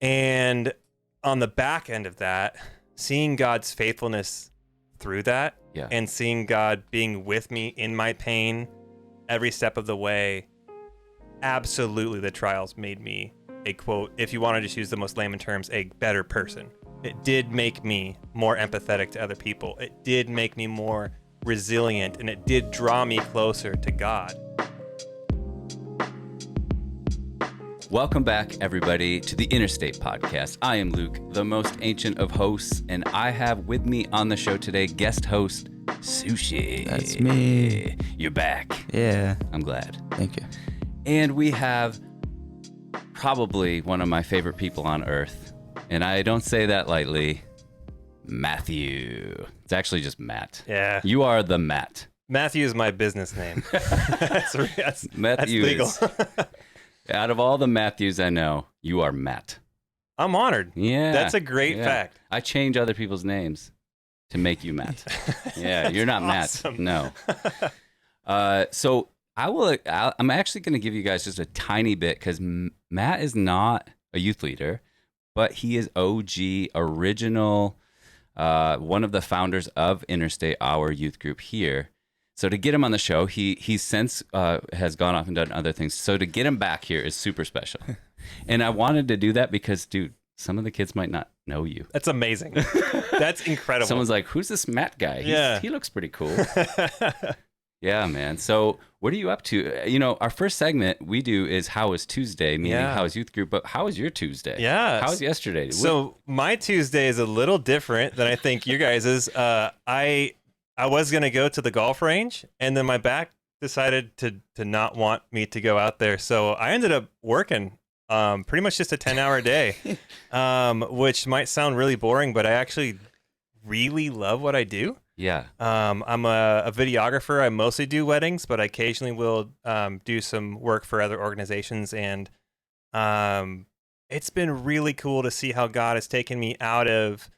And on the back end of that, seeing God's faithfulness through that and seeing God being with me in my pain every step of the way, absolutely the trials made me a, quote, if you want to just use the most layman terms, a better person. It did make me more empathetic to other people. It did make me more resilient, and it did draw me closer to God. Welcome back, everybody, to the Innerstate Podcast. I am Luke, the most ancient of hosts, and I have with me on the show today guest host, Sushi. That's me. You're back. Yeah. I'm glad. Thank you. And we have probably one of my favorite people on earth, and I don't say that lightly, Matthew. It's actually just Matt. Yeah. You are the Matt. Matthew is my business name. that's Matthew legal. Out of all the Matthews I know, you are Matt. I'm honored. Yeah. That's a great fact. I change other people's names to make you Matt. Yeah, you're not awesome. Matt. No. So I'm actually going to give you guys just a tiny bit because Matt is not a youth leader, but he is OG, original, one of the founders of Innerstate, our youth group here. So to get him on the show, he since has gone off and done other things. So to get him back here is super special. And I wanted to do that because, dude, some of the kids might not know you. That's amazing. That's incredible. Someone's like, who's this Matt guy? He looks pretty cool. Yeah, man. So what are you up to? You know, our first segment we do is How was Tuesday, meaning how was youth group, but how was your Tuesday? Yeah. How was yesterday? So my Tuesday is a little different than I think you guys is. I was going to go to the golf range, and then my back decided to not want me to go out there. So I ended up working pretty much just a 10-hour day, which might sound really boring, but I actually really love what I do. Yeah. I'm a videographer. I mostly do weddings, but I occasionally will do some work for other organizations. And it's been really cool to see how God has taken me out of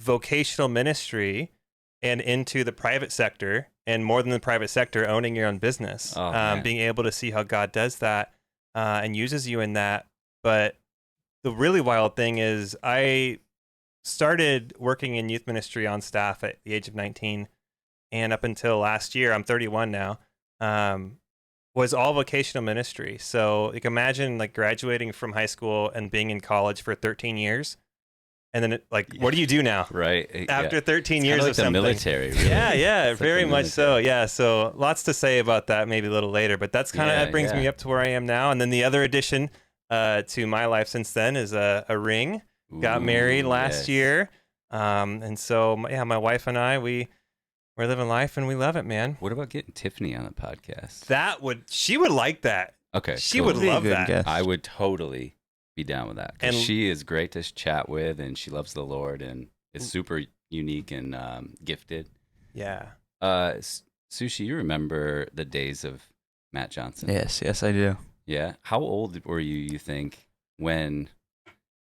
vocational ministry and into the private sector, and more than the private sector, owning your own business, being able to see how God does that and uses you in that. But the really wild thing is I started working in youth ministry on staff at the age of 19, and up until last year, I'm 31 now, was all vocational ministry. So like imagine like graduating from high school and being in college for 13 years. And then, what do you do now? Right. After 13 it's years like of something. the military, really. Yeah, very much so. Yeah, so lots to say about that maybe a little later. But that's kind of, that brings me up to where I am now. And then the other addition to my life since then is a ring. Got married last year. And so, my wife and I, we're living life and we love it, man. What about getting Tiffany on the podcast? She would like that. Okay, She would love that. Guess. I would totally be down with that because she is great to chat with, and she loves the Lord and is super unique and gifted. Yeah. Sushi, you remember the days of Matt Johnson? Yes, I do. Yeah. How old were you think, when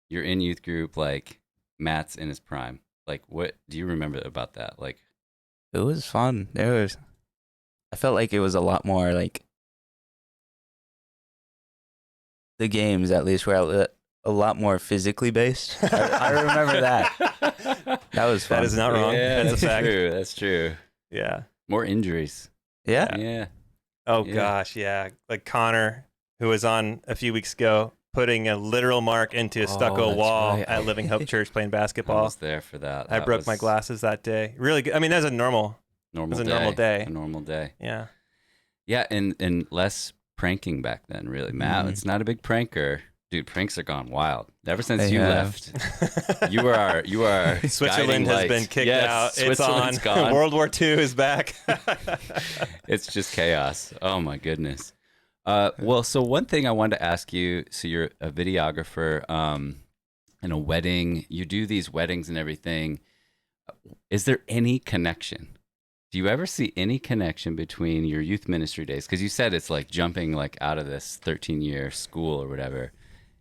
you're in youth group, like Matt's in his prime? Like, what do you remember about that? Like, It was fun. I felt like it was a lot more like the games, at least, were a lot more physically based. I remember that. That was fun. That is not wrong. Yeah, that's a fact. True. That's true. Yeah. More injuries. Yeah. Yeah. Oh, Yeah. gosh, yeah. Like Connor, who was on a few weeks ago, putting a literal mark into a stucco that's wall right. at Living Hope Church playing I basketball. was there for that. I broke my glasses that day. Really good. I mean, that's a normal day. A normal day. Yeah. Yeah, and less pranking back then, really. Matt, it's not a big pranker. Dude, pranks are gone wild. Ever since you left, you are Switzerland has been kicked out. It's on. Gone. World War II is back. It's just chaos. Oh my goodness. Well, so one thing I wanted to ask you, so you're a videographer in a wedding. You do these weddings and everything. Is there any connection? Do you ever see any connection between your youth ministry days? Because you said it's like jumping like out of this 13-year school or whatever.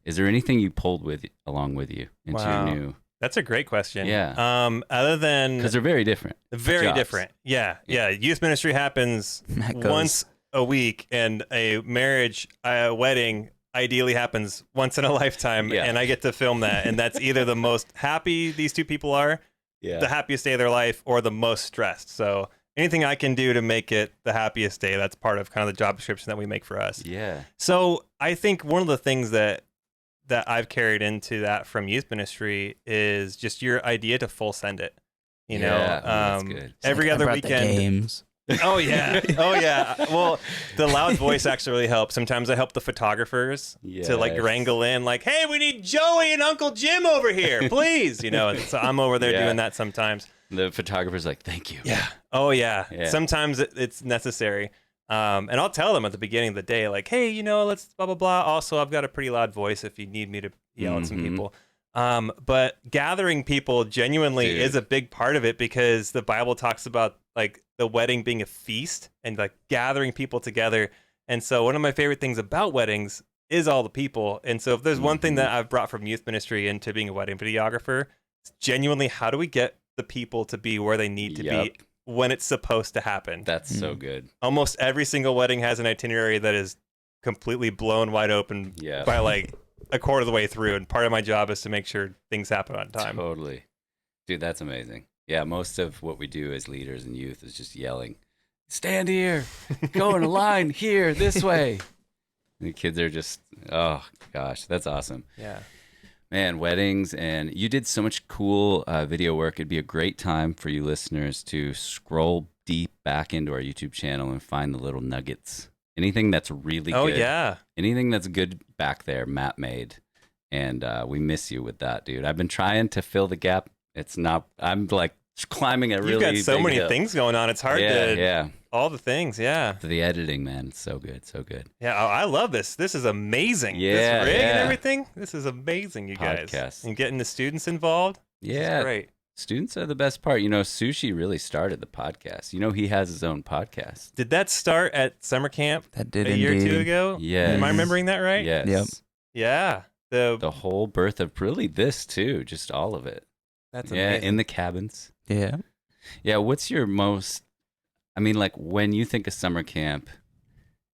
Is there anything you pulled along with you into your new? That's a great question. Yeah. Other than, because they're very different. Very jobs. different. Yeah. Youth ministry happens once a week, and a marriage, a wedding ideally happens once in a lifetime, Yeah. and I get to film that, and that's either the most happy these two people are, the happiest day of their life, or the most stressed. So anything I can do to make it the happiest day, that's part of kind of the job description that we make for us. Yeah. So I think one of the things that I've carried into that from youth ministry is just your idea to full send it. You know, that's good. every I other brought the weekend. games. Oh yeah, oh yeah. Well, the loud voice actually really helps. Sometimes I help the photographers to like wrangle in, like, "Hey, we need Joey and Uncle Jim over here, please." You know, and so I'm over there doing that sometimes. The photographer's like, "Thank you." Yeah. Oh yeah. Sometimes it's necessary. And I'll tell them at the beginning of the day, like, "Hey, you know, let's blah blah blah. Also, I've got a pretty loud voice if you need me to yell at some people." But gathering people genuinely is a big part of it, because the Bible talks about like the wedding being a feast and like gathering people together. And so one of my favorite things about weddings is all the people. And so if there's one thing that I've brought from youth ministry into being a wedding videographer, it's genuinely, how do we get the people to be where they need to be when it's supposed to happen? That's so good. Almost every single wedding has an itinerary that is completely blown wide open by like a quarter of the way through, and part of my job is to make sure things happen on time. Totally. Dude, that's amazing. Yeah, most of what we do as leaders and youth is just yelling, "Stand here, go in a line here, this way." And the kids are just, oh gosh, that's awesome. Yeah. Man, weddings, and you did so much cool video work. It'd be a great time for you listeners to scroll deep back into our YouTube channel and find the little nuggets. Anything that's really good. Oh, yeah. Anything that's good back there, Matt made. And we miss you with that, dude. I've been trying to fill the gap. It's not, I'm like climbing a really big You've got so many hill. things going on. It's hard to, all the things. Yeah. The editing, man. It's so good. So good. Yeah. I love this. This is amazing. Yeah. This rig and everything. This is amazing, you guys. Podcast. And getting the students involved. Yeah. It's great. Students are the best part. You know, Sushi really started the podcast. You know, he has his own podcast. Did that start at summer camp That did a year or two indeed. ago? Yeah. Am I remembering that right? Yes. Yep. Yeah. The whole birth of really this too, just all of it. That's Yeah, amazing. in the cabins. Yeah. Yeah, what's your most, I mean, like when you think of summer camp,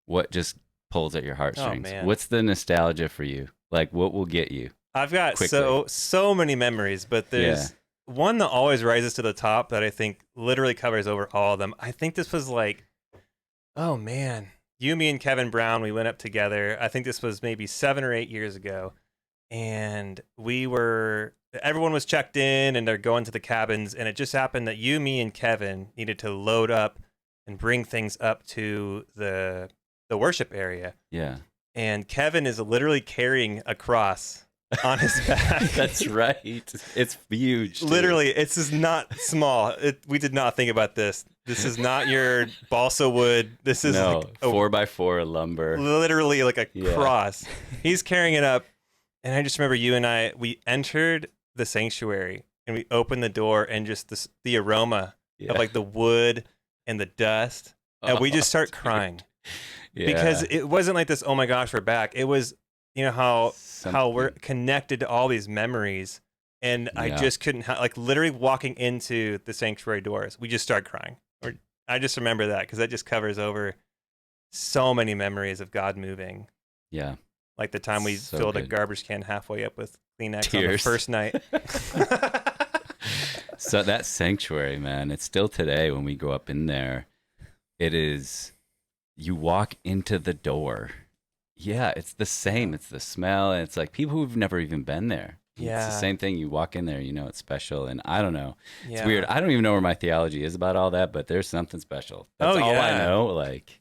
what just pulls at your heartstrings? man. What's the nostalgia for you? Like what will get you? I've got quickly? so many memories, but there's one that always rises to the top that I think literally covers over all of them. I think this was like, oh man, you, me, and Kevin Brown, we went up together. I think this was maybe 7 or 8 years ago. And everyone was checked in and they're going to the cabins. And it just happened that you, me, and Kevin needed to load up and bring things up to the worship area. Yeah. And Kevin is literally carrying a cross on his back. That's right. It's huge. Dude. Literally, it's is not small. We did not think about this. This is not your balsa wood. This is no, like 4x4 lumber. literally like a cross. He's carrying it up. And I just remember you and we entered the sanctuary and we opened the door, and just the aroma of like the wood and the dust. And we just start crying. Because it wasn't like this, oh my gosh, we're back. It was, you know, how we're connected to all these memories. And I just couldn't, like literally walking into the sanctuary doors, we just start crying. I just remember that because that just covers over so many memories of God moving. Yeah. Like the time we filled a garbage can halfway up with Kleenex on the first night. So that sanctuary, man, it's still today when we go up in there, it is, you walk into the door. Yeah, it's the same. It's the smell. And it's like people who've never even been there. Yeah. It's the same thing. You walk in there, you know, it's special. And I don't know. It's weird. I don't even know where my theology is about all that, but there's something special. That's all I know. Like,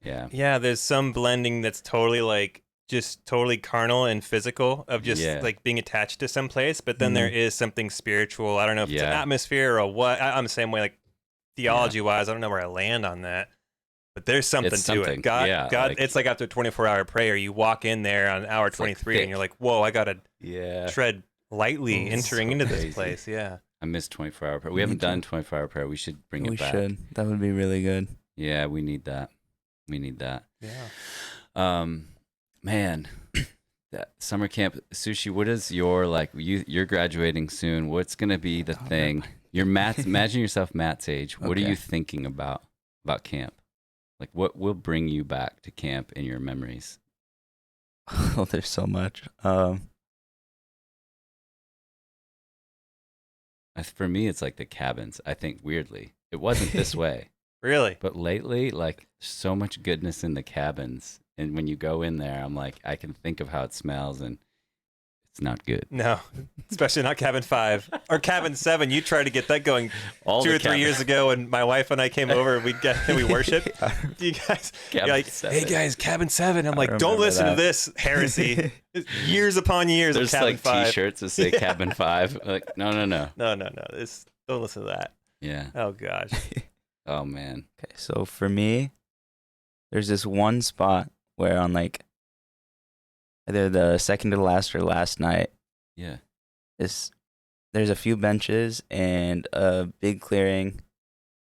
yeah. Yeah, there's some blending that's totally like, just totally carnal and physical of just like being attached to some place. But then there is something spiritual. I don't know if it's an atmosphere or what. I'm the same way, like theology wise, I don't know where I land on that. But there's something to it. God, like, it's like after a 24-hour prayer, you walk in there on hour 23 like and you're like, whoa, I got to tread lightly entering into this place. Yeah. I miss 24-hour prayer. We haven't done 24-hour prayer. We should bring it back. We should. That would be really good. Yeah, we need that. Yeah. Man, that summer camp, Sushi, what is your, like, you're graduating soon. What's going to be the thing? You're imagine yourself Matt's age. What are you thinking about camp? Like, what will bring you back to camp in your memories? Oh, there's so much. For me, it's like the cabins. I think weirdly, it wasn't this way, Really? but lately, like so much goodness in the cabins. And when you go in there, I'm like, I can think of how it smells, and it's not good. No, especially not cabin 5 or cabin 7. You tried to get that going All 2 the or 3 years ago, and my wife and I came over and we worshiped. You guys, you're Cabin like, 7. hey guys, cabin 7. I'm I like, don't remember listen to that. this heresy. Years upon years There's of cabin like 5. T-shirts that say Yeah. Cabin 5. Like, no. No. Don't listen to that. Yeah. Oh gosh. Oh man. Okay, so for me, there's this one spot where on like either the second to last or last night, Yeah. there's a few benches and a big clearing,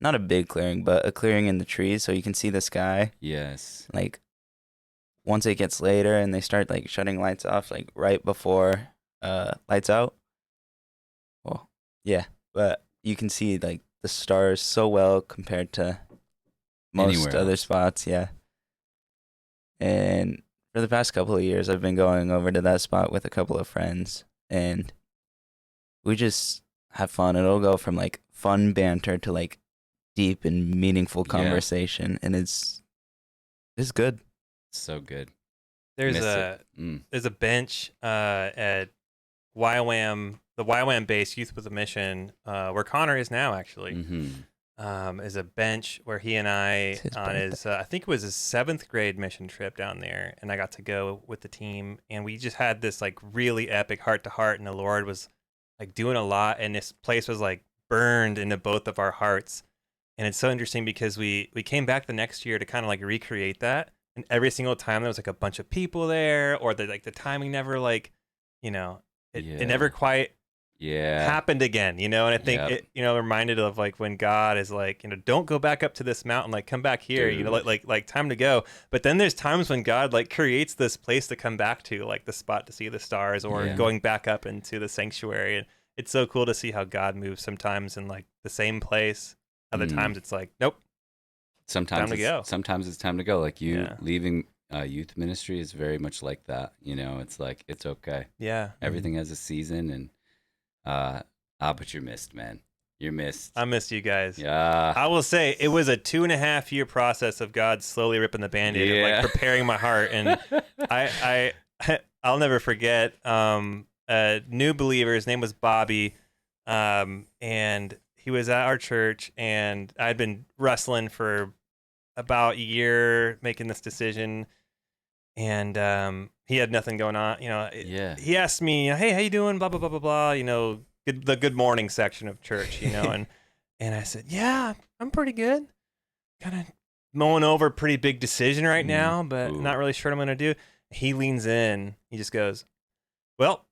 not a big clearing, but a clearing in the trees so you can see the sky. Yes. Like once it gets later and they start like shutting lights off, like right before lights out. Well, yeah, but you can see like the stars so well compared to most Anywhere other else. spots. Yeah. And for the past couple of years, I've been going over to that spot with a couple of friends, and we just have fun. It'll go from like fun banter to like deep and meaningful Yeah. conversation, and it's good. So good. There's Miss a it. Mm. there's a bench at YWAM, the YWAM base, Youth with a Mission, where Connor is now actually. Mm-hmm. Is a bench where he and I It's his on his I think it was his 7th grade mission trip down there, and I got to go with the team, and we just had this like really epic heart to heart, and the Lord was like doing a lot, and this place was like burned into both of our hearts. And it's so interesting because we came back the next year to kind of like recreate that, and every single time there was like a bunch of people there, or the timing never like, it Yeah. never quite Yeah. happened again, and I think Yep. it, reminded of like when God is like, don't go back up to this mountain, like come back here, Dude. like time to go. But then there's times when God like creates this place to come back to, like the spot to see the stars, or Yeah. going back up into the sanctuary. And it's so cool to see how God moves sometimes in like the same place. Other Mm. times it's like, nope. Sometimes Time to it's, go. Sometimes it's time to go. Like you Yeah. leaving youth ministry is very much like that. It's like it's okay. Yeah. Everything has a season, and but you're missed, man. You're missed. I missed you guys. Yeah. I will say it was a 2.5 year process of God slowly ripping the Band-Aid, and Yeah. like preparing my heart. And I'll never forget a new believer. His name was Bobby, and he was at our church, and I'd been wrestling for about a year making this decision, and he had nothing going on. Yeah. He asked me, "Hey, how you doing?" Blah blah blah blah blah. The good morning section of church. And I said, "Yeah, I'm pretty good. Kind of mulling over a pretty big decision right now, but Ooh. not really sure what I'm gonna do." He leans in. He just goes, "Well,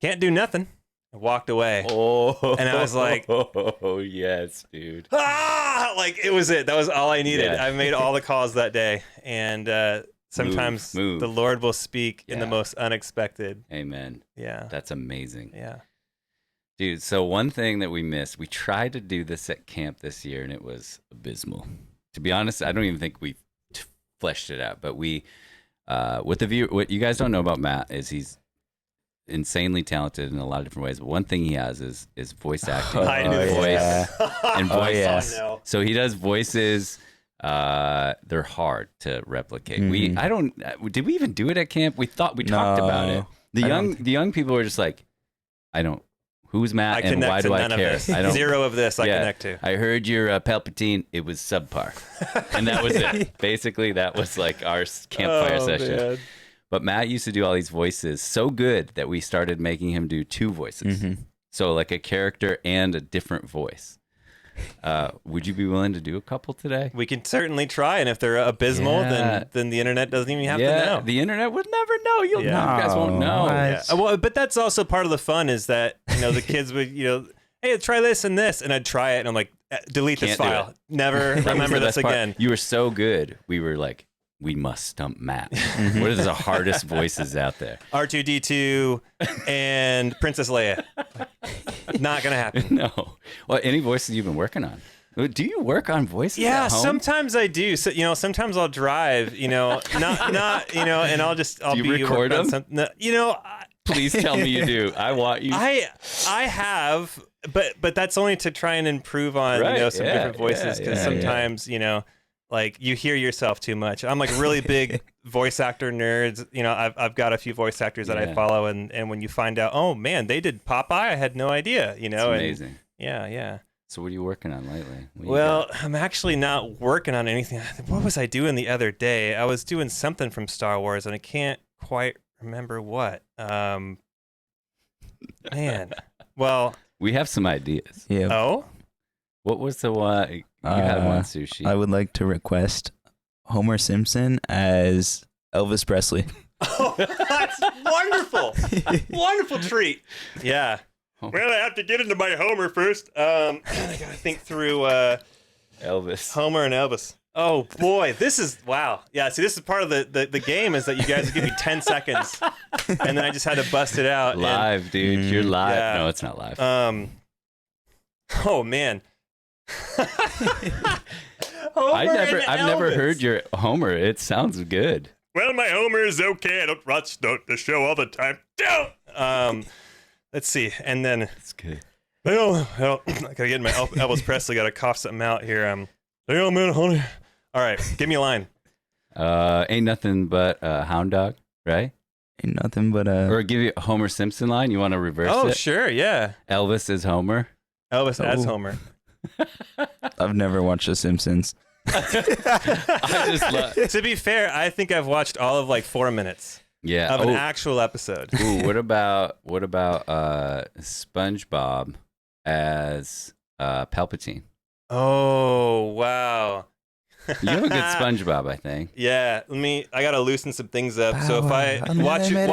can't do nothing." And walked away. Oh. And I was like, oh yes, dude. Like it was it. That was all I needed. Yeah. I made all the calls that day, and sometimes Move. the Lord will speak in the Yeah. most unexpected. Amen. Yeah, That's amazing. yeah. Dude, so one thing that we missed, we tried to do this at camp this year, and it was abysmal. To be honest, I don't even think we fleshed it out. But we, what you guys don't know about Matt is he's insanely talented in a lot of different ways. But one thing he has is voice acting, I and knew voice, yeah. and Oh, voice. yes. No. So he does voices. They're hard to replicate. Did we even do it at camp? We thought we talked about it. No, The young people are just like, who's Matt I and connect why to do I none care? of this. I don't. Zero of this I Yeah. connect to. I heard your Palpatine. It was subpar, and that was it. Basically, that was like our campfire session. Man. But Matt used to do all these voices so good that we started making him do 2 voices. Mm-hmm. So like a character and a different voice. Would you be willing to do a couple today? We can certainly try, and if they're abysmal, Yeah. then the internet doesn't even have to know. The internet would never know. You Yeah. guys won't know. What? Yeah. Well, but that's also part of the fun is that the kids would hey, try this and this, and I'd try it, and I'm like, delete this Can't do file. it. Never That was remember the this best part. again. You were so good. We were like, we must stump Matt. What are the hardest voices out there? R2D2 and Princess Leia. Not gonna happen. No. Well, any voices you've been working on? Do you work on voices? Yeah, at home? sometimes I do. So, sometimes I'll drive, not, and I'll Do you be record working on them? Please tell me you do. I want you. I have, but that's only to try and improve on, some different voices, because sometimes, like you hear yourself too much. I'm like really big voice actor nerds. I've got a few voice actors that I follow, and when you find out, oh man, they did Popeye, I had no idea. It's amazing. Yeah. So what are you working on lately? Well, I'm actually not working on anything. What was I doing the other day? I was doing something from Star Wars, and I can't quite remember what. Man. Well, we have some ideas. Yeah. Oh? What was the one? You had one, Sushi. I would like to request Homer Simpson as Elvis Presley. Oh, that's wonderful. Wonderful treat. Yeah. Well, I have to get into my Homer first. I gotta think through Elvis. Homer and Elvis. Oh boy, this is wow. Yeah, see, this is part of the game is that you guys give me 10 seconds, and then I just had to bust it out. Live, dude. You're live. Yeah. No, it's not live. Oh man. I've never heard your Homer. It sounds good. Well, my Homer is okay. I don't watch the show all the time. Let's see, and then It's good. I gotta get in my Elvis Presley. Gotta cough something out here. Hey, man, honey. All right, give me a line. Ain't nothing but a hound dog, right? Ain't nothing but Or give you a Homer Simpson line. You want to reverse it? Oh, sure, yeah. Elvis is Homer. Elvis as Homer. I've never watched The Simpsons. I just love. To be fair, I think I've watched all of like 4 minutes Yeah. of an actual episode. Ooh, what about SpongeBob as Palpatine? Oh, wow. You have a good SpongeBob, I think. Yeah, I gotta loosen some things up. So if I watch your ears,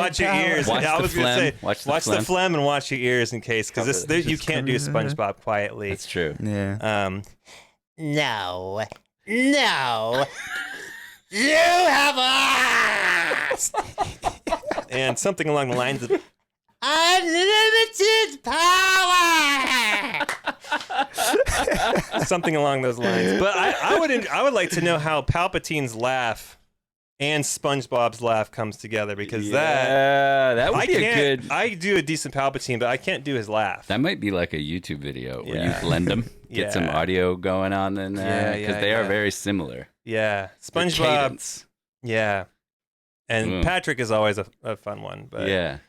Watch I the was gonna phlegm. say Watch the the phlegm. phlegm and watch your ears in case, because you Just can't do SpongeBob quietly. That's true. Yeah. No. No. You have asked And something along the lines of unlimited power. something along those lines. But I would like to know how Palpatine's laugh and SpongeBob's laugh comes together, because that would be a good. I do a decent Palpatine, but I can't do his laugh. That might be like a YouTube video where Yeah. you blend them, get some Yeah. audio going on in there, Yeah, because they are yeah. very similar. Yeah, The SpongeBob. cadence. Yeah, and Mm. Patrick is always a fun one. But Yeah.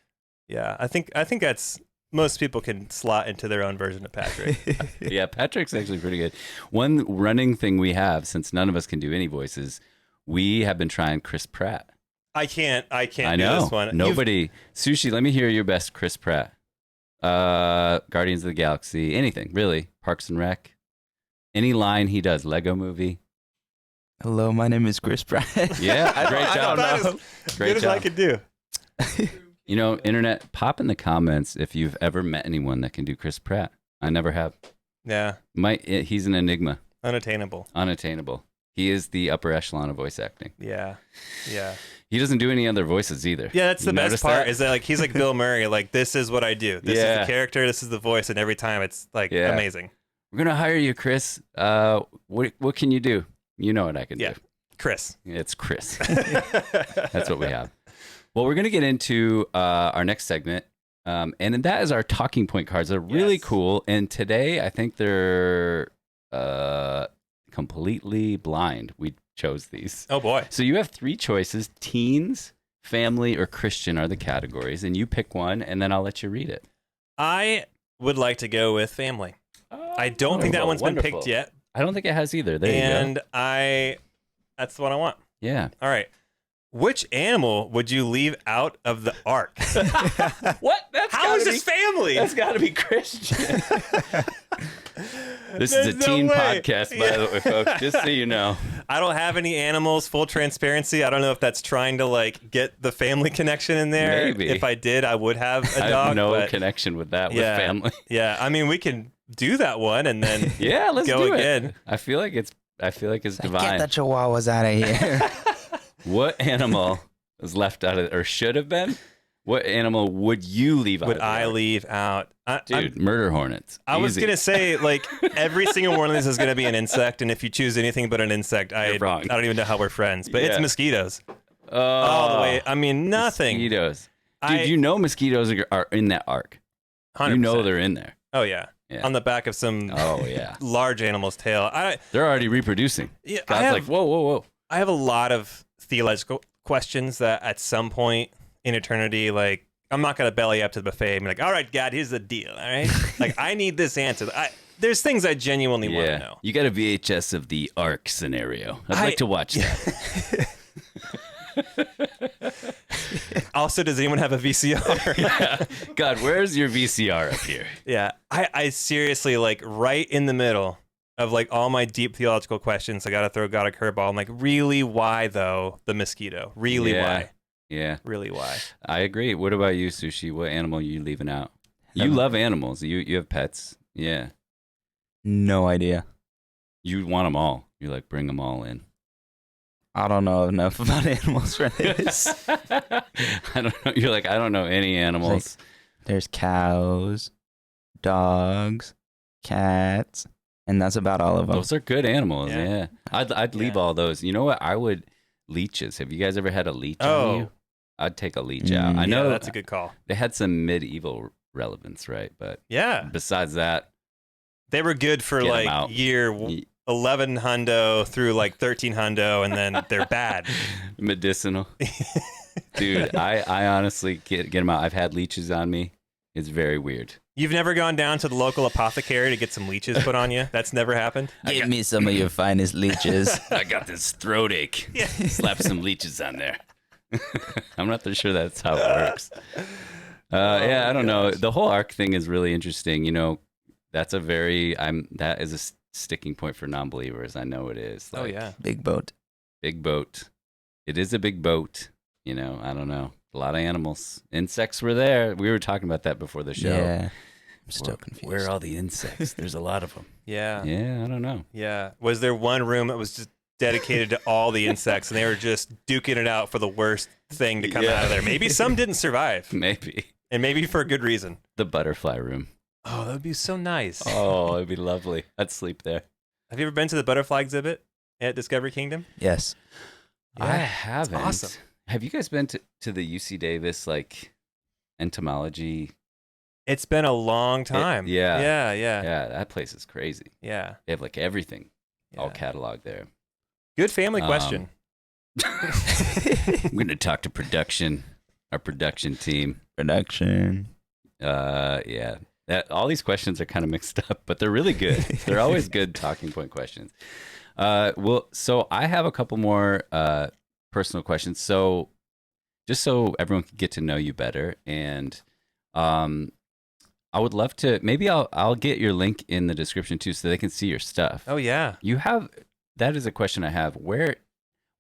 I think that's most people can slot into their own version of Patrick. Yeah, Patrick's actually pretty good. One running thing we have, since none of us can do any voices, we have been trying Chris Pratt. I can't I do know. this one. Nobody. Sushi, let me hear your best Chris Pratt. Guardians of the Galaxy, anything, really. Parks and Rec. Any line he does, Lego movie. Hello, my name is Chris Pratt. Yeah, great job. About as Great good as I job. could do. You know, internet, pop in the comments if you've ever met anyone that can do Chris Pratt. I never have. Yeah, He's an enigma, unattainable. unattainable. He is the upper echelon of voice acting. Yeah. He doesn't do any other voices either. Yeah, that's the You best notice part. that? Is that like he's like Bill Murray? Like, this is what I do. This is Yeah. the character. This is the voice, and every time it's like Yeah. amazing. We're gonna hire you, Chris. What can you do? You know what I can Yeah. do. Chris. It's Chris. That's what we have. Well, we're gonna get into our next segment, and then that is our talking point cards. They're really Yes. cool, and today I think they're completely blind. We chose these. Oh boy. So you have 3 choices: teens, family, or Christian are the categories, and you pick one, and then I'll let you read it. I would like to go with family. I don't think that one's been picked yet, I don't think it has either. There you go. and that's the one I want. Yeah. All right. Which animal would you leave out of the ark? What? That's How is this family? That's got to be Christian. This is a There's no teen way. podcast, by the way, folks. Just so you know. I don't have any animals. Full transparency. I don't know if that's trying to like get the family connection in there. Maybe. If I did, I would have a I dog. have no but connection with that Yeah. with family. yeah, I mean, we can do that one and then Yeah, let's go do again. it. I feel like it's Get divine. the chihuahuas out of here. What animal was left out of or should have been What animal would you leave out? Would of the I ark? leave out? Dude, murder hornets. I was Easy. gonna say like every single one of these is gonna be an insect, and if you choose anything but an insect, I You're wrong. don't even know how we're friends. But it's Yeah. mosquitoes all the way. I mean, nothing. Mosquitoes. Dude, mosquitoes are in that ark. 100%. You know they're in there. Oh yeah. Yeah. On the back of some Oh yeah. large animal's tail. They're already reproducing. Yeah, God's like, whoa. I have a lot of theological questions that at some point in eternity, like, I'm not going to belly up to the buffet and be like, all right, God, here's the deal. All right. Like, I need this answer. There's things I genuinely want to know. You got a VHS of the ark scenario. I'd like to watch that. Also, does anyone have a VCR? Yeah. God, where's your VCR up here? Yeah. I seriously, like, right in the middle of, like, all my deep theological questions, I got to throw God a curveball. I'm like, really, why, though, the mosquito? Really, why? Yeah. Really, why? I agree. What about you, Sushi? What animal are you leaving out? You love animals. You have pets. Yeah. No idea. You want them all. You like bring them all in. I don't know enough about animals for this. I don't know. You're like, I don't know any animals. There's cows, dogs, cats, and that's about all of them. Those are good animals. Yeah. Yeah. I'd leave all those. You know what? I would leeches. Have you guys ever had a leech on Oh. you? I'd take a leech out. I know Yeah, that's a good call. they had some medieval relevance, right? But Yeah. besides that, They were good for Get 'em like out. year 11 hundo through like 13 hundo, and then they're bad. medicinal. Dude, I honestly get them out. I've had leeches on me. It's very weird. You've never gone down to the local apothecary to get some leeches put on you? That's never happened? Give me some of your finest leeches. I got this throat ache. Slap some leeches on there. I'm not sure that's how it works. Yeah, I don't know. The whole arc thing is really interesting. You know, that's that is a sticking point for non-believers. I know it is. Oh, yeah. Big boat. Big boat. It is a big boat. You know, I don't know. A lot of animals. Insects were there. We were talking about that before the show. Yeah. I'm still confused. Where are all the insects? There's a lot of them. Yeah. Yeah, I don't know. Yeah. Was there one room that was just dedicated to all the insects, and they were just duking it out for the worst thing to come out of there? Maybe some didn't survive, Maybe. and maybe for a good reason. The butterfly room. Oh, that would be so nice. Oh, it'd be lovely. I'd sleep there. Have you ever been to the butterfly exhibit at Discovery Kingdom? Yes. I haven't. awesome. Have you guys been to the UC Davis like entomology? It's been a long time. yeah. Yeah. Yeah, that place is crazy. Yeah. They have like everything all Yeah. cataloged there. Good family question. I'm gonna talk to production, our production team. Production. Yeah. All these questions are kind of mixed up, but they're really good. They're always good talking point questions. Well, so I have a couple more personal questions. So just so everyone can get to know you better, and I would love to. Maybe I'll get your link in the description too, so they can see your stuff. Oh, yeah. You have. That is a question I have. Where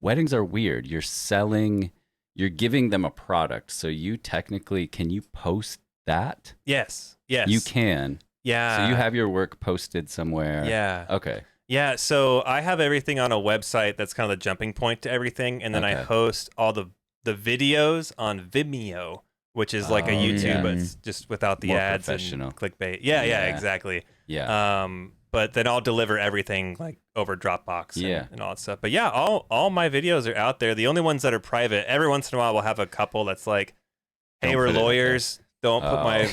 weddings are weird. You're giving them a product, so you technically can you post that? Yes. Yes. You can. Yeah. So you have your work posted somewhere. Yeah. Okay. Yeah. So I have everything on a website that's kind of the jumping point to everything. And then I Okay. host all the videos on Vimeo, which is like a Oh, YouTube, yeah. but it's just without the More ads professional. and clickbait. Yeah, Yeah. exactly. Yeah. But then I'll deliver everything like over Dropbox Yeah. and all that stuff. But yeah, all my videos are out there. The only ones that are private, every once in a while we'll have a couple that's like, hey, Don't we're put it out lawyers. Don't put Oh. my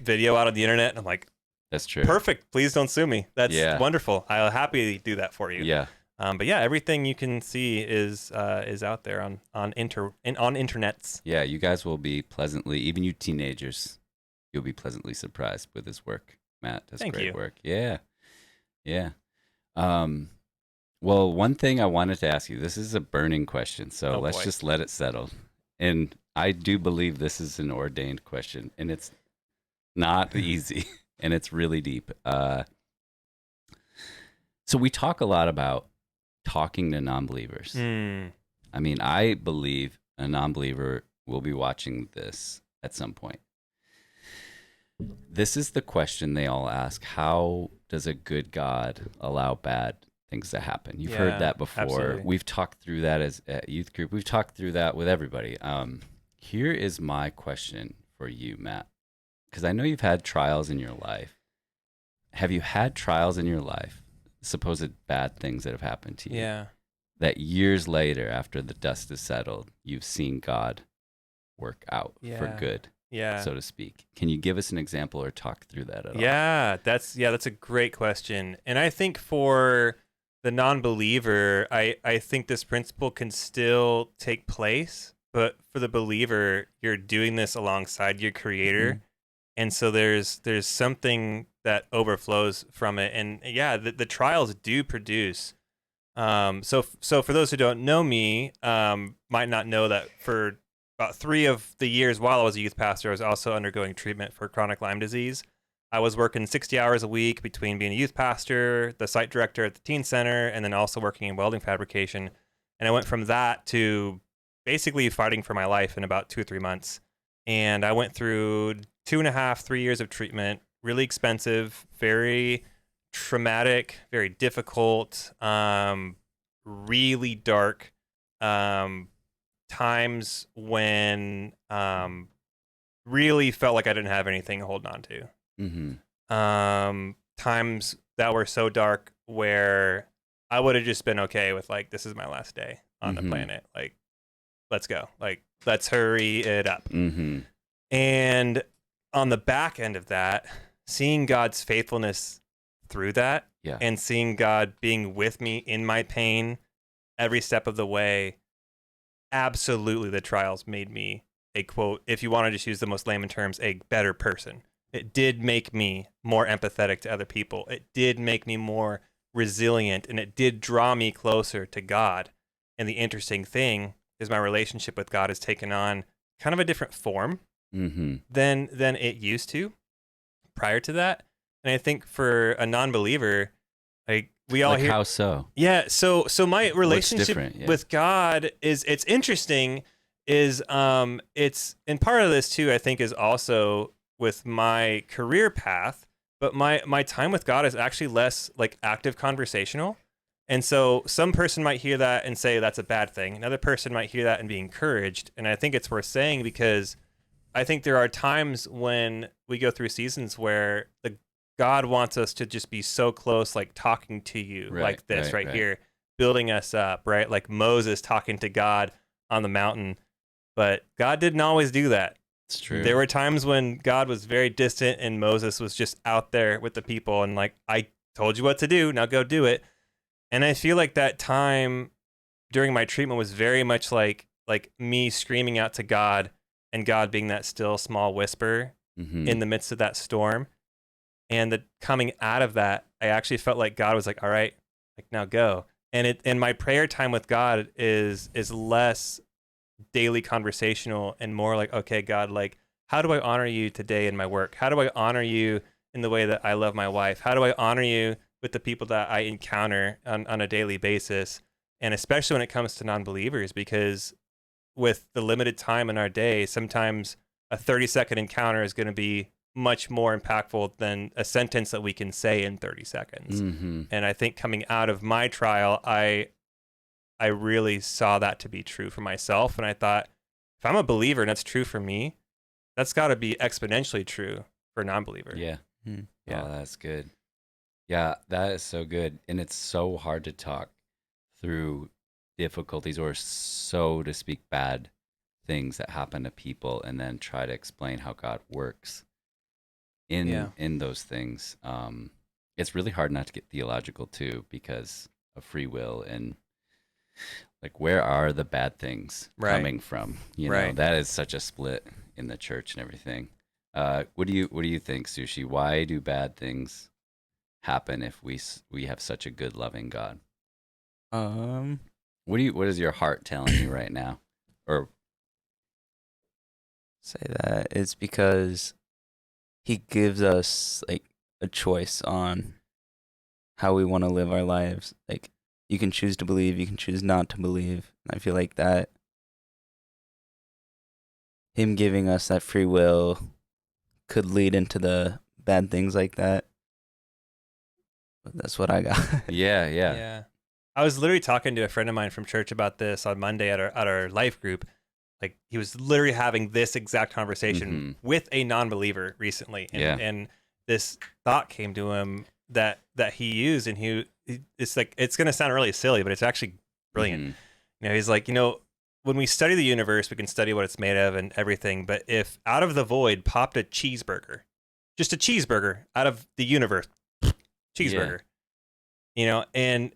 video out on the internet. And I'm like, That's true. perfect. Please don't sue me. That's Yeah. wonderful. I'll happily do that for you. Yeah. But yeah, everything you can see is out there on internets. Yeah. You guys will be pleasantly, even you teenagers, you'll be pleasantly surprised with his work. Matt does Thank great you. work. Yeah. Yeah. Well, one thing I wanted to ask you, this is a burning question, so Oh, let's boy. just let it settle. And I do believe this is an ordained question, and it's not easy, and it's really deep. So we talk a lot about talking to non-believers. I mean, I believe a non-believer will be watching this at some point. This is the question they all ask. How does a good God allow bad things to happen? You've Yeah, heard that before. absolutely. We've talked through that at youth group. We've talked through that with everybody Here is my question for you, Matt, because I know you've had trials in your life. Have you had trials in your life, supposed bad things that have happened to you, Yeah. that years later, after the dust is settled, you've seen God work out for Yeah. good, Yeah. so to speak? Can you give us an example or talk through that at all? That's a great question. And I think for the non-believer, I think this principle can still take place, but for the believer, you're doing this alongside your creator. And so there's something that overflows from it. And yeah, the trials do produce. So for those who don't know me, might not know that for about 3 of the years while I was a youth pastor, I was also undergoing treatment for chronic Lyme disease. I was working 60 hours a week between being a youth pastor, the site director at the teen center, and then also working in welding fabrication. And I went from that to basically fighting for my life in about 2 or 3 months. And I went through 2.5, 3 years of treatment, really expensive, very traumatic, very difficult, really dark times when really felt like I didn't have anything to hold on to. Times that were so dark where I would have just been okay with like, this is my last day on the planet. Like, let's go. Like, let's hurry it up. And on the back end of that, seeing God's faithfulness through that and seeing God being with me in my pain every step of the way, absolutely the trials made me a, quote, if you want to just use the most layman terms, a better person. It did make me more empathetic to other people. It did make me more resilient, and it did draw me closer to God. And the interesting thing is my relationship with God has taken on kind of a different form than it used to prior to that. And I think for a non-believer, like we all hear, how so? Yeah, so my relationship with God is, it's interesting, is it's, and part of this too I think is also with my career path, but my time with God is actually less like active conversational. And so some person might hear that and say that's a bad thing. Another person might hear that and be encouraged. And I think it's worth saying, because I think there are times when we go through seasons where the God wants us to just be so close, like talking to you like this right here, building us up, right? Like Moses talking to God on the mountain. But God didn't always do that. It's true. There were times when God was very distant and Moses was just out there with the people and like, I told you what to do, now go do it. And I feel like that time during my treatment was very much like me screaming out to God and God being that still small whisper in the midst of that storm. And the coming out of that, I actually felt like God was like, all right, like now go. And my prayer time with God is less daily conversational and more like, okay, God, like, how do I honor you today in my work? How do I honor you in the way that I love my wife? How do I honor you with the people that I encounter on a daily basis? And especially when it comes to non-believers, because with the limited time in our day, sometimes a 30-second encounter is going to be much more impactful than a sentence that we can say in 30 seconds. And I think coming out of my trial, I really saw that to be true for myself. And I thought, if I'm a believer and that's true for me, that's got to be exponentially true for a non-believer. Yeah. Oh, that's good. Yeah, that is so good. And it's so hard to talk through difficulties or, so to speak, bad things that happen to people and then try to explain how God works in those things. It's really hard not to get theological too, because of free will and like, where are the bad things coming from? You know, that is such a split in the church and everything. What do you think, Sushi? Why do bad things happen if we have such a good, loving God? What is your heart telling you right now? Or say that it's because he gives us like a choice on how we want to live our lives. Like, you can choose to believe, you can choose not to believe. And I feel like that him giving us that free will could lead into the bad things like that. But that's what I got. Yeah. I was literally talking to a friend of mine from church about this on Monday at our life group. like he was literally having this exact conversation with a non-believer recently, and this thought came to him that he used, and it's like, it's going to sound really silly, but it's actually brilliant. You know, he's like, you know, when we study the universe, we can study what it's made of and everything, but if out of the void popped a cheeseburger, just a cheeseburger out of the universe, cheeseburger, you know, and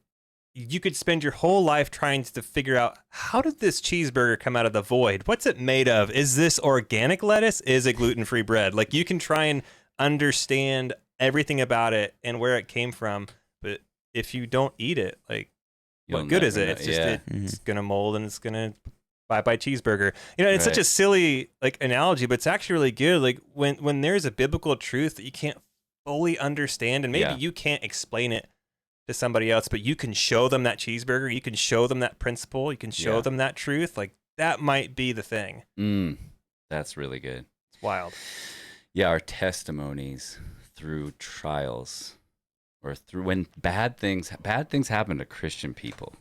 you could spend your whole life trying to figure out, how did this cheeseburger come out of the void? What's it made of? Is this organic lettuce? Is it gluten-free bread? Like, you can try and understand everything about it and where it came from, but if you don't eat it, like, what good is it? It's just it's gonna mold and it's gonna bye cheeseburger. You know, it's such a silly like analogy, but it's actually really good. Like when there's a biblical truth that you can't fully understand, and maybe you can't explain it to somebody else, but you can show them that cheeseburger, you can show them that principle, you can show them that truth. Like, that might be the thing. That's really good. It's wild. Yeah, our testimonies through trials, or through when bad things happen to Christian people,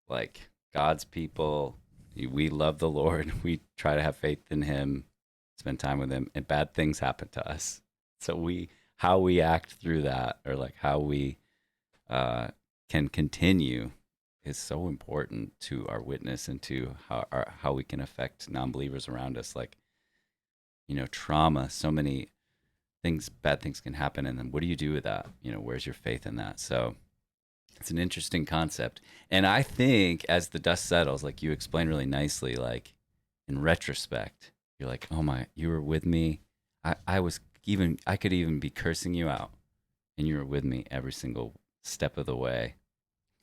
like God's people. We love the Lord. We try to have faith in him, spend time with him, and bad things happen to us. So how we act through that, or like how we can continue, is so important to our witness and to how we can affect non-believers around us. Like, you know, trauma, so many things, bad things can happen, and then what do you do with that? You know, where's your faith in that? So it's an interesting concept. And I think as the dust settles, like you explained really nicely, like in retrospect, you're like, oh my, you were with me. I could even be cursing you out, and you were with me every single step of the way.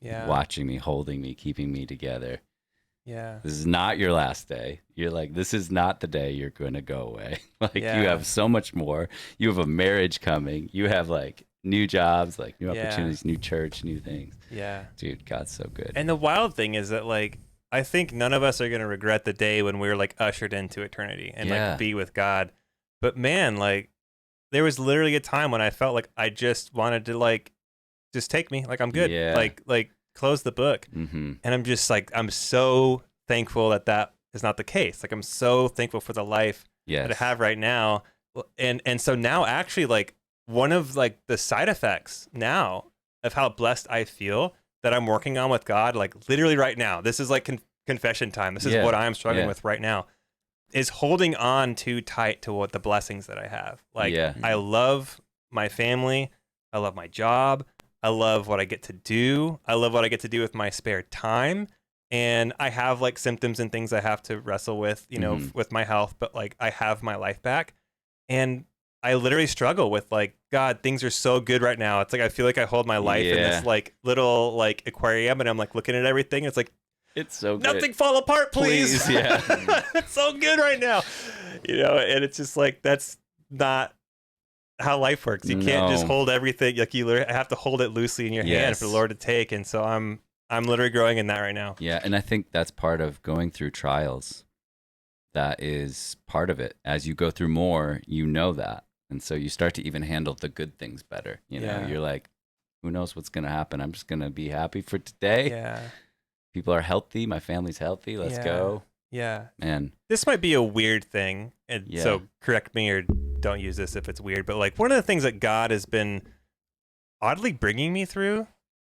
Yeah. Watching me, holding me, keeping me together. Yeah. This is not your last day. You're like, this is not the day you're going to go away. Like, you have so much more. You have a marriage coming. You have like new jobs, like new opportunities, new church, new things. Yeah. Dude, God's so good. And the wild thing is that, like, I think none of us are going to regret the day when we were like ushered into eternity and like be with God. But man, like, there was literally a time when I felt like I just wanted to like, just take me, like, I'm good. Yeah. Like close the book. And I'm just like, I'm so thankful that is not the case. Like, I'm so thankful for the life that I have right now. And so now actually, like, one of like the side effects now of how blessed I feel that I'm working on with God, like literally right now, this is like confession time. This is what I'm struggling with right now, is holding on too tight to what the blessings that I have. Like, I love my family. I love my job. I love what I get to do. I love what I get to do with my spare time. And I have like symptoms and things I have to wrestle with, you know, with my health, but like I have my life back. And I literally struggle with like, God, things are so good right now. It's like, I feel like I hold my life in this like little like aquarium, and I'm like looking at everything. It's like, it's so good. Nothing fall apart, please. Yeah. It's so good right now. You know, and it's just like, that's not how life works. You can't just hold everything. Like, you have to hold it loosely in your hand for the Lord to take. And so I'm literally growing in that right now. Yeah. And I think that's part of going through trials. That is part of it. As you go through more, you know that. And so you start to even handle the good things better. You know, you're like, who knows what's going to happen? I'm just going to be happy for today. Yeah. People are healthy. My family's healthy. Let's go. Yeah. And this might be a weird thing. And so correct me or don't use this if it's weird. But like, one of the things that God has been oddly bringing me through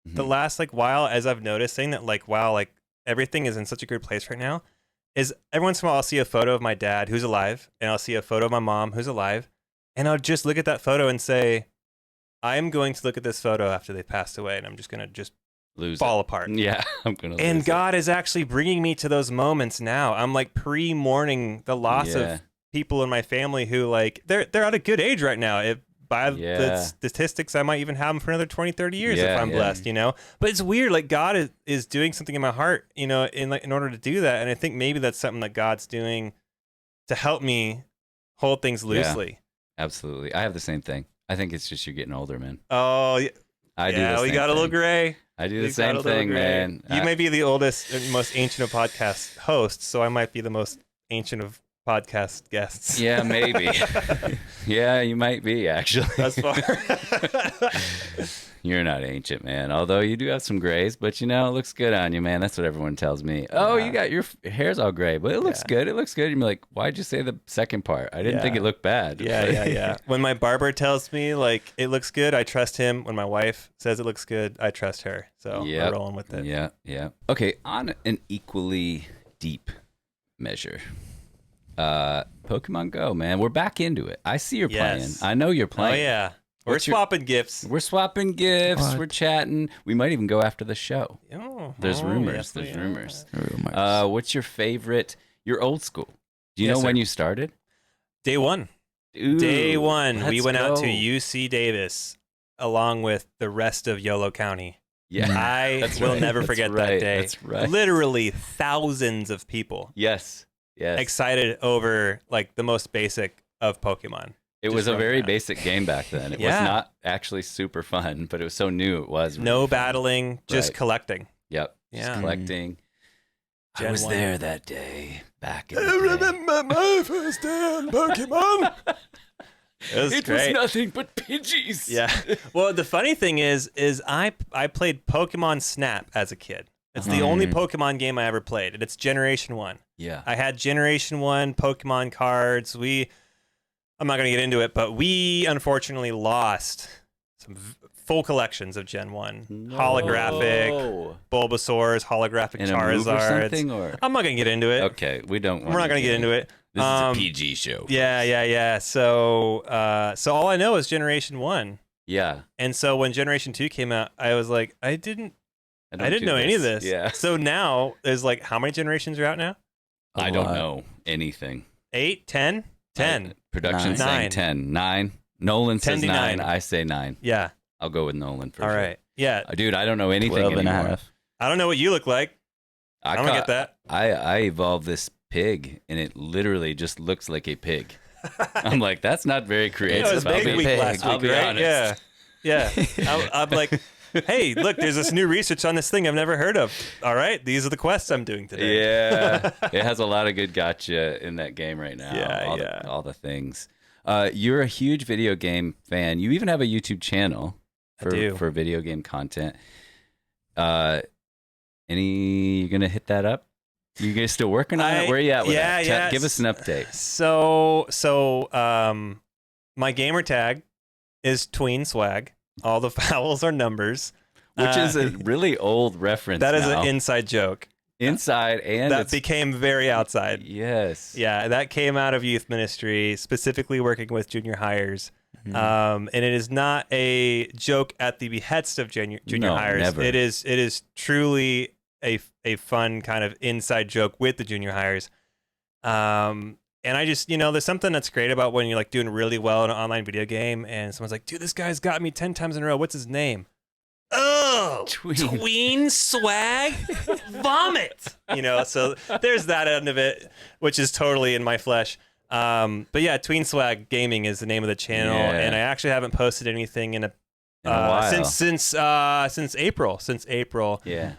the last like while, as I've noticing that like, wow, like everything is in such a good place right now, is every once in a while I'll see a photo of my dad who's alive, and I'll see a photo of my mom who's alive, and I'll just look at that photo and say, I'm going to look at this photo after they passed away, and I'm just going to just fall apart. Yeah, I'm going to And God is actually bringing me to those moments now. I'm like pre-mourning the loss of people in my family who like, they're at a good age right now. By the statistics, I might even have them for another 20, 30 years if I'm blessed, you know? But it's weird. Like, God is doing something in my heart, you know, in order to do that. And I think maybe that's something that God's doing to help me hold things loosely. Yeah, absolutely. I have the same thing. I think it's just you're getting older, man. Oh, yeah. I do the same we got a little gray. I do the same thing, man. You may be the oldest and most ancient of podcast hosts, so I might be the most ancient of podcast guests. Yeah, maybe. Yeah, you might be, actually. That's far. You're not ancient, man. Although you do have some grays, but it looks good on you, man. That's what everyone tells me. Oh, you got your hair's all gray, but it looks good. It looks good. You're like, why'd you say the second part? I didn't think it looked bad. Yeah. When my barber tells me like it looks good, I trust him. When my wife says it looks good, I trust her. So we're rolling with it. Yeah. Okay, on an equally deep measure. Pokemon Go, man. We're back into it. I see you're playing. I know you're playing. Oh, yeah. We're swapping gifts. We're swapping gifts. What? We're chatting. We might even go after the show. There's rumors. Yes, There's rumors. Rumors. What's your favorite? You're old school. Do you know when you started? Day one. Ooh, Day one. We went out to go. UC Davis along with the rest of Yolo County. Yeah. I will never forget that day. That's right. Literally thousands of people. Yes. Excited over like the most basic of Pokemon. It was a very basic game back then. It was not actually super fun, but it was so new. It was really no fun. battling, just collecting. Yep. Yeah. Just collecting. I Gen was 1. there that day back in the I day. remember my first day on Pokemon. It was nothing but Pidgeys. Yeah. Well, the funny thing is I played Pokemon Snap as a kid. It's the only Pokemon game I ever played, and it's Generation 1. Yeah. I had Generation 1 Pokemon cards. I'm not going to get into it, but we unfortunately lost some full collections of Gen 1. Holographic Bulbasaurs, holographic In a move or Charizards. something, or? I'm not going to get into it. Okay, we're not going to get into it. This is a PG show. Yeah. So all I know is Generation 1. Yeah. And so when Generation 2 came out, I was like, I didn't know any of this. Yeah. So now there's like, how many generations are out now? I don't know anything. 8, 10? 10. Production 9. saying 10. 9. Nolan says 10 to 9. 9. I say 9. Yeah. I'll go with Nolan for All sure. right. Yeah. Dude, I don't know anything 12 and a anymore. half. I don't know what you look like. I don't get that. I evolved this pig, and it literally just looks like a pig. I'm like, that's not very creative. It was Big Week last I'll week, be right? honest. Yeah. I'm like, hey, look, there's this new research on this thing I've never heard of. All right, these are the quests I'm doing today. Yeah. It has a lot of good gotcha in that game right now. Yeah, all the things. You're a huge video game fan. You even have a YouTube channel for video game content. You gonna hit that up? You guys still working on it? Where are you at with that? Yeah. Give us an update. So, my gamer tag is tween swag. All the vowels are numbers, Which is a really old reference. That is now. an inside joke. Inside, and that became very outside. Yes. Yeah, that came out of youth ministry, specifically working with junior hires. Mm-hmm. And it is not a joke at the behest of junior hires. Never. It is truly a fun kind of inside joke with the junior hires. And I just, there's something that's great about when you're like doing really well in an online video game and someone's like, dude, this guy's got me 10 times in a row. What's his name? Oh, tween swag vomit. So there's that end of it, which is totally in my flesh. But yeah, Tween Swag Gaming is the name of the channel, and I actually haven't posted anything in a while. since April. Yeah.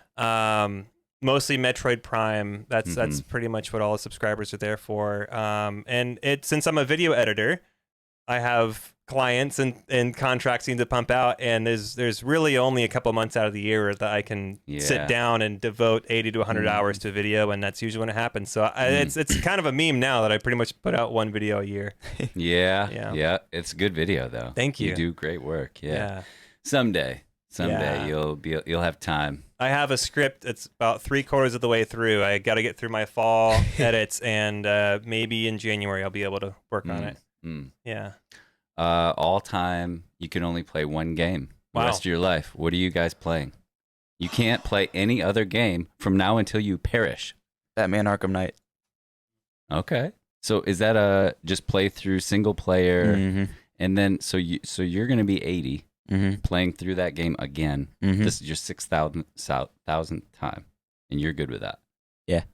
Mostly Metroid Prime. That's pretty much what all the subscribers are there for. And since I'm a video editor, I have clients and contracts need to pump out, and there's really only a couple months out of the year that I can sit down and devote 80 to 100 hours to video, and that's usually when it happens. So it's kind of a meme now that I pretty much put out one video a year. Yeah. It's a good video though. Thank you. You do great work. Yeah. Someday you'll have time. I have a script that's about 3/4 of the way through. I got to get through my fall edits, and maybe in January I'll be able to work on it. Yeah. All time, you can only play one game the rest of your life. What are you guys playing? You can't play any other game from now until you perish. Batman Arkham Knight. Okay. So is that a just play through single player, and then so you're going to be 80 playing through that game again. This is your 6,000th time, and you're good with that. Yeah.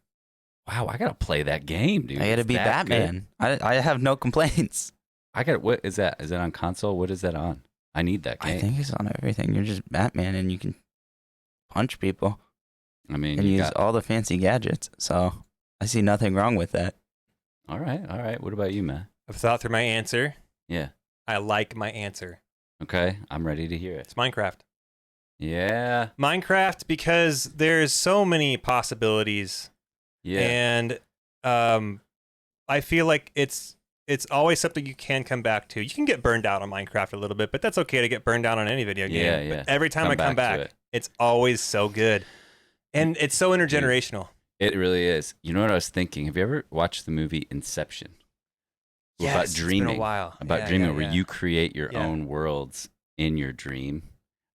Wow, I gotta play that game, dude. I gotta be Batman. I have no complaints. What is that? Is that on console? What is that on? I need that game. I think it's on everything. You're just Batman, and you can punch people. I mean, and use all the fancy gadgets. So I see nothing wrong with that. All right. What about you, Matt? I've thought through my answer. Yeah. I like my answer. Okay, I'm ready to hear it. It's Minecraft. Yeah. Minecraft, because there's so many possibilities, Yeah. and I feel like it's always something you can come back to. You can get burned out on Minecraft a little bit, but that's okay to get burned out on any video game. Yeah, But yeah. every time I come back to back, it. it's always so good, and it's so intergenerational. It really is. You know what I was thinking? Have you ever watched the movie Inception? About dreaming. It's been a while. About Yeah, dreaming, yeah, where yeah. you create your Yeah. own worlds in your dream.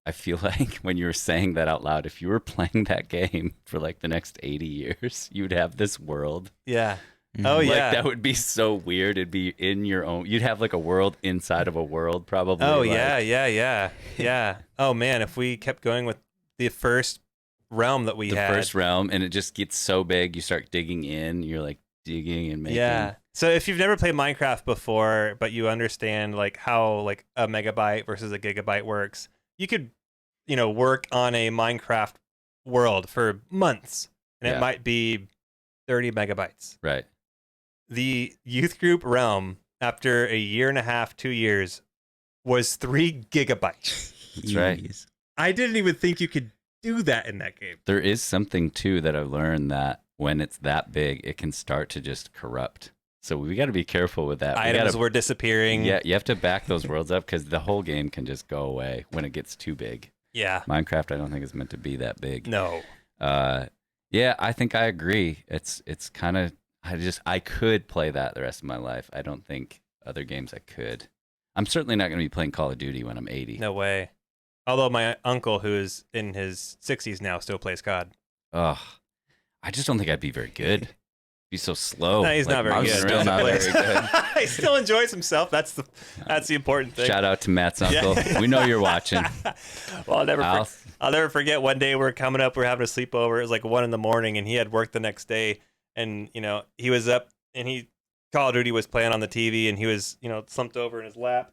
I feel like when you were saying that out loud, if you were playing that game for like the next 80 years, you'd have this world. Yeah. Mhm. Oh Like yeah. that would be so weird. It'd be in your own. You'd have like a world inside of a world, probably. Oh like- yeah. Oh man, if we kept going with the first realm that we the had. first realm, and it just gets so big. You start digging in. You're like digging and making. Yeah. So if you've never played Minecraft before, but you understand like how like a megabyte versus a gigabyte works, you could, work on a Minecraft world for months, and Yeah. it might be 30 megabytes. Right. The youth group realm, after a year and a half, 2 years, was 3 gigabytes. That's right. Jeez. I didn't even think you could do that in that game. There is something too that I've learned that when it's that big, it can start to just corrupt. So we got to be careful with that. Items were disappearing. Yeah, you have to back those worlds up because the whole game can just go away when it gets too big. Yeah. Minecraft, I don't think is meant to be that big. No. Yeah, I think I agree. It's kind of I could play that the rest of my life. I don't think other games I could. I'm certainly not going to be playing Call of Duty when I'm 80. No way. Although my uncle, who is in his 60s now, still plays COD. Ugh, I just don't think I'd be very good. Be so slow. No, he's not very I'm good. Still He not very plays- good. He still enjoys himself. That's the important thing. Shout out to Matt's uncle. Yeah. We know you're watching. Well, Al. I'll never forget one day we're coming up, we're having a sleepover. It was like 1 a.m, and he had work the next day, and he was up, and Call of Duty was playing on the TV, and he was slumped over in his lap,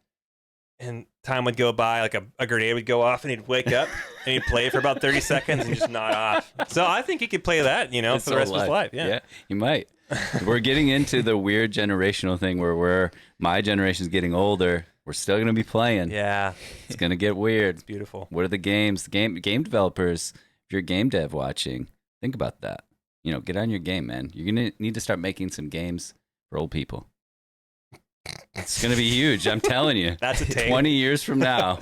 and time would go by, like a grenade would go off, and he'd wake up and he'd play for about 30 seconds and just nod off. So I think he could play that, for His the rest whole of his life. Yeah. he might. We're getting into the weird generational thing where my generation's getting older. We're still going to be playing. Yeah. It's going to get weird. It's beautiful. What are the games? Game developers, if you're a game dev watching, think about that. Get on your game, man. You're going to need to start making some games for old people. It's going to be huge. I'm telling you. That's a take. 20 years from now,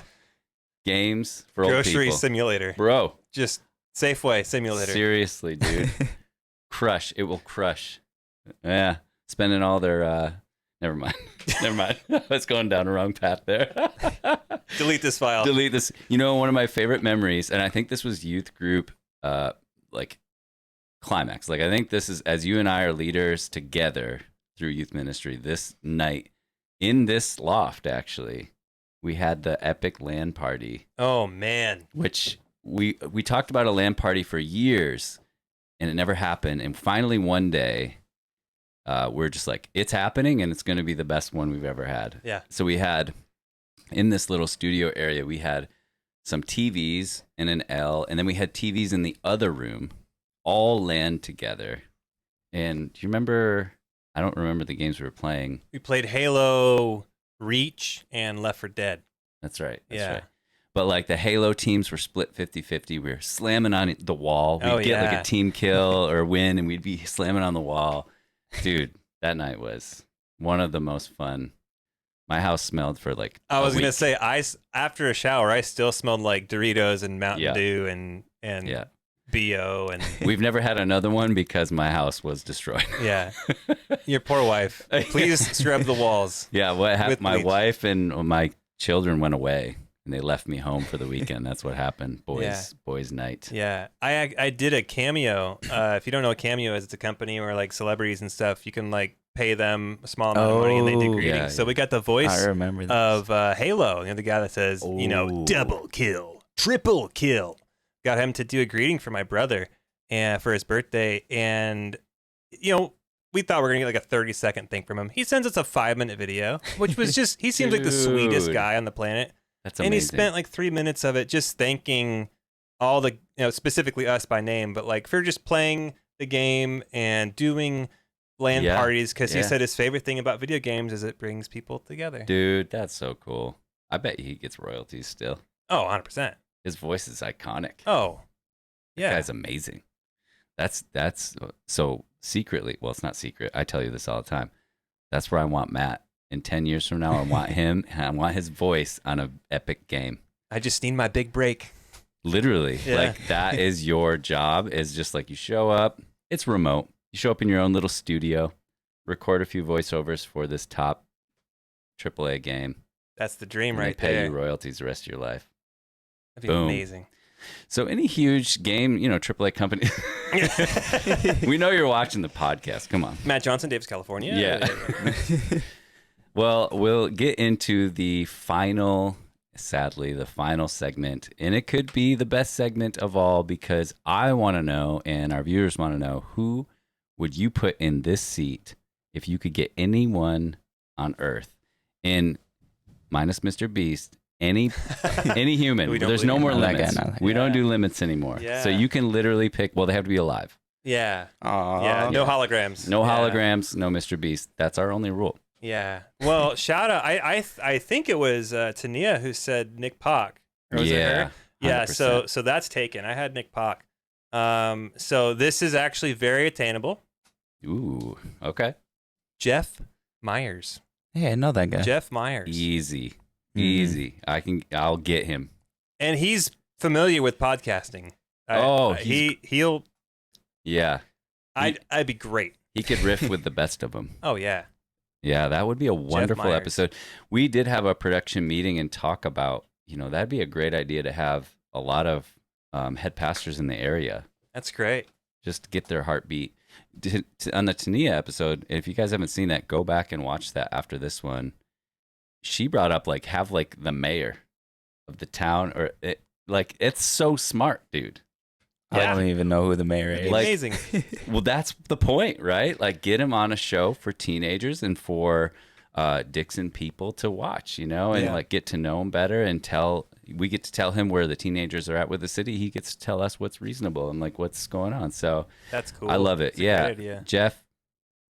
games for old Grocery people. simulator. Bro, Just Safeway simulator. seriously, dude. Crush. It will crush. Yeah. Spending all their, never mind. Never mind. I was going down a wrong path there. Delete this file. Delete this. One of my favorite memories, and I think this was youth group, climax. Like, I think this is, as you and I are leaders together through youth ministry, this night in this loft, actually, we had the epic LAN party, Oh man. which we talked about a LAN party for years, and it never happened. And finally, one day, we're just like, it's happening, and it's going to be the best one we've ever had. Yeah. So we had, in this little studio area, we had some TVs in an L, and then we had TVs in the other room, all LAN together. And do you remember? I don't remember the games we were playing. We played Halo, Reach, and Left 4 Dead. That's right. That's Yeah. right. But like the Halo teams were split 50-50. We were slamming on the wall. We'd get like yeah. a team kill or win, and we'd be slamming on the wall. Dude, that night was one of the most fun. My house smelled for like I was going to say, after a shower, I still smelled like Doritos and Mountain Yeah. Dew and Yeah. BO and We've never had another one because my house was destroyed. yeah. Your poor wife. Please scrub the walls. Yeah, what happened? With My bleach. wife and my children went away, and they left me home for the weekend. That's what happened. Boys' night. Yeah, I did a Cameo. If you don't know what Cameo is, it's a company where like celebrities and stuff, you can like pay them a small amount of money and they do Oh. greetings. Yeah, So yeah. we got the I voice remember this. of Halo, the guy that says, Oh. double kill, triple kill. Got him to do a greeting for my brother and for his birthday, and we thought we were gonna get like a 30-second thing from him. He sends us a 5-minute video, which was just he seems like the sweetest Dude. guy on the planet. That's amazing. And he spent like 3 minutes of it just thanking all the, specifically us by name, but like for just playing the game and doing LAN Yeah, parties, because he yeah. said his favorite thing about video games is it brings people together. Dude, that's so cool. I bet he gets royalties still. Oh, 100%. His voice is iconic. Oh, That yeah. guy's amazing. That's so secretly. Well, it's not secret. I tell you this all the time. That's where I want Matt in 10 years from now. I want him. And I want his voice on an epic game. I just need my big break. Literally, Yeah. like that is your job. Is just like you show up. It's remote. You show up in your own little studio, record a few voiceovers for this top AAA game. That's the dream And they right pay there. you royalties the rest of your life. That'd be Boom. amazing. So any huge game, AAA company. We know you're watching the podcast. Come on. Matt Johnson, Davis, California. Yeah. Well, we'll get into the final segment, and it could be the best segment of all because I want to know, and our viewers want to know, who would you put in this seat if you could get anyone on Earth, in minus Mr. Beast, any human. We don't There's no believe more in that guy, limits. not that We don't guy. do limits anymore. Yeah. So you can literally pick. Well, they have to be alive. Yeah. Aw. Yeah. No holograms. No Yeah. holograms. No Mr. Beast. That's our only rule. Yeah. Well, shout out. I think it was Tania who said Nick Pock. Or was it her? Yeah. 100%. So that's taken. I had Nick Pock. So this is actually very attainable. Ooh. Okay. Jeff Myers. Hey, I know that guy. Jeff Myers. Easy. Mhm. Easy. I'll get him. And he's familiar with podcasting. He'll. Yeah. I'd be great. He could riff with the best of them. Oh yeah. Yeah, that would be a wonderful Myers. episode. We did have a production meeting and talk about, that'd be a great idea to have a lot of head pastors in the area. That's great. Just to get their heartbeat. On the Tania episode, if you guys haven't seen that, go back and watch that after this one. She brought up have the mayor of the town, or it's so smart, dude. I don't even know who the mayor It'd is. be amazing. Well, that's the point, right? Like, get him on a show for teenagers and for Dixon people to watch, and Yeah. get to know him better, and we get to tell him where the teenagers are at with the city. He gets to tell us what's reasonable and what's going on. So That's cool. I love it. It's a Yeah. great idea. Jeff,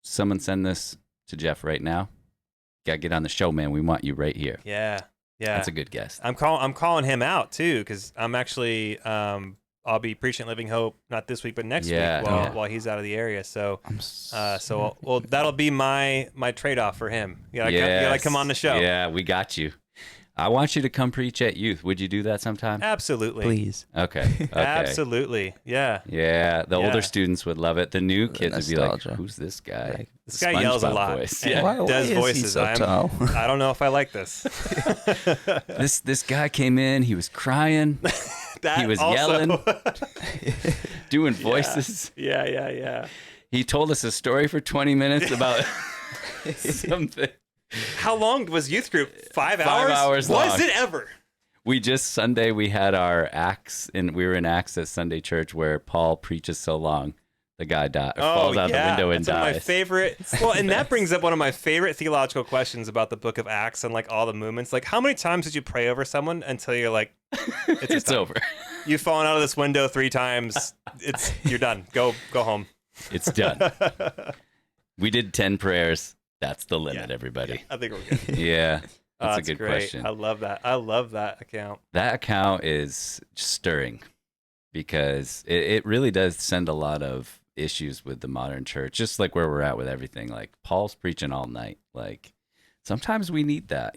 someone send this to Jeff right now. Gotta get on the show, man. We want you right here. Yeah. Yeah. That's a good guess. I'm calling him out too because I'm actually I'll be preaching at Living Hope not this week but next Yeah, week yeah. while he's out of the area. So I'm well that'll be my trade off for him. You gotta come on the show. Yeah, we got you. I want you to come preach at youth. Would you do that sometime? Absolutely. Please. Okay. Absolutely. Yeah. Yeah, the Yeah. older students would love it. The new kids would be like, nostalgia. "Who's this guy?" Like, This guy yells a SpongeBob lot. voice. and Yeah. Why does is he voices. so tall? I don't know if I like this. This guy came in. He was crying, That He was also- yelling. doing voices. Yeah. He told us a story for 20 minutes about something. How long was youth group? 5 hours? 5 hours Was long. it ever? Sunday we had our Acts, and we were in Acts at Sunday church where Paul preaches so long, the guy falls out the window and That's one of my dies. favorite. Well, and that brings up one of my favorite theological questions about the book of Acts and all the movements. How many times did you pray over someone until you're like, It's time. over. you've fallen out of this window 3 times. You're done. Go home. It's done. We did 10 prayers. That's the limit, Yeah. everybody. I think we're good. Yeah. That's a That's good great. question. I love that. I love that account. That account is stirring because it really does send a lot of issues with the modern church, just like where we're at with everything. Like Paul's preaching all night. Sometimes we need that,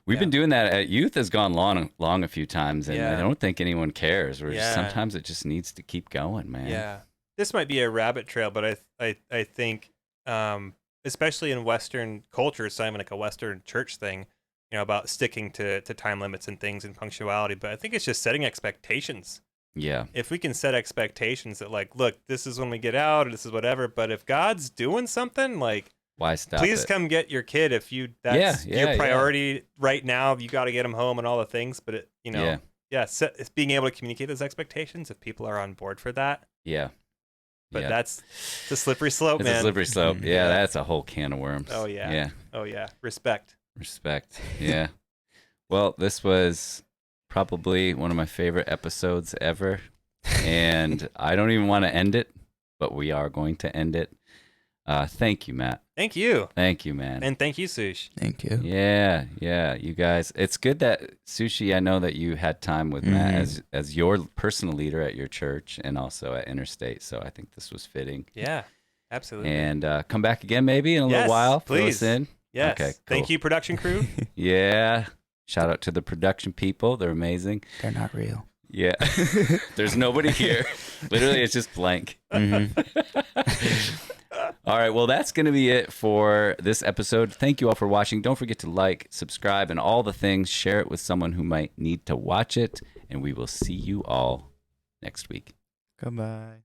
We've been doing that at youth has gone long a few times, and Yeah. I don't think anyone cares. Yeah. Sometimes it just needs to keep going, man. Yeah. This might be a rabbit trail, but I think especially in Western culture, it's not even a Western church thing, about sticking to time limits and things and punctuality. But I think it's just setting expectations. Yeah. If we can set expectations that look, this is when we get out, or this is whatever. But if God's doing something, Why stop please it? come get your kid. If that's Yeah, your yeah. priority right now, you got to get him home and all the things. But Yeah. it's being able to communicate those expectations if people are on board for that. Yeah. But Yeah. that's the slippery slope, It's man. a slippery slope. Yeah, Yeah. that's a whole can of worms. Oh, yeah. Yeah. Oh yeah, respect. Respect. Yeah. Well, this was probably one of my favorite episodes ever. And I don't even want to end it, but we are going to end it. Thank you, Matt. Thank you. Thank you, man. And thank you, Sush. Thank you. Yeah, you guys. It's good that Sushi. I know that you had time with Matt as your personal leader at your church and also at Interstate. So I think this was fitting. Yeah, absolutely. And come back again maybe in a little while. Fill please. us in. Yes. Okay. Cool. Thank you, production crew. Yeah. Shout out to the production people. They're amazing. They're not real. Yeah. There's nobody here. Literally, it's just blank. All right. Well, that's going to be it for this episode. Thank you all for watching. Don't forget to like, subscribe, and all the things. Share it with someone who might need to watch it. And we will see you all next week. Goodbye.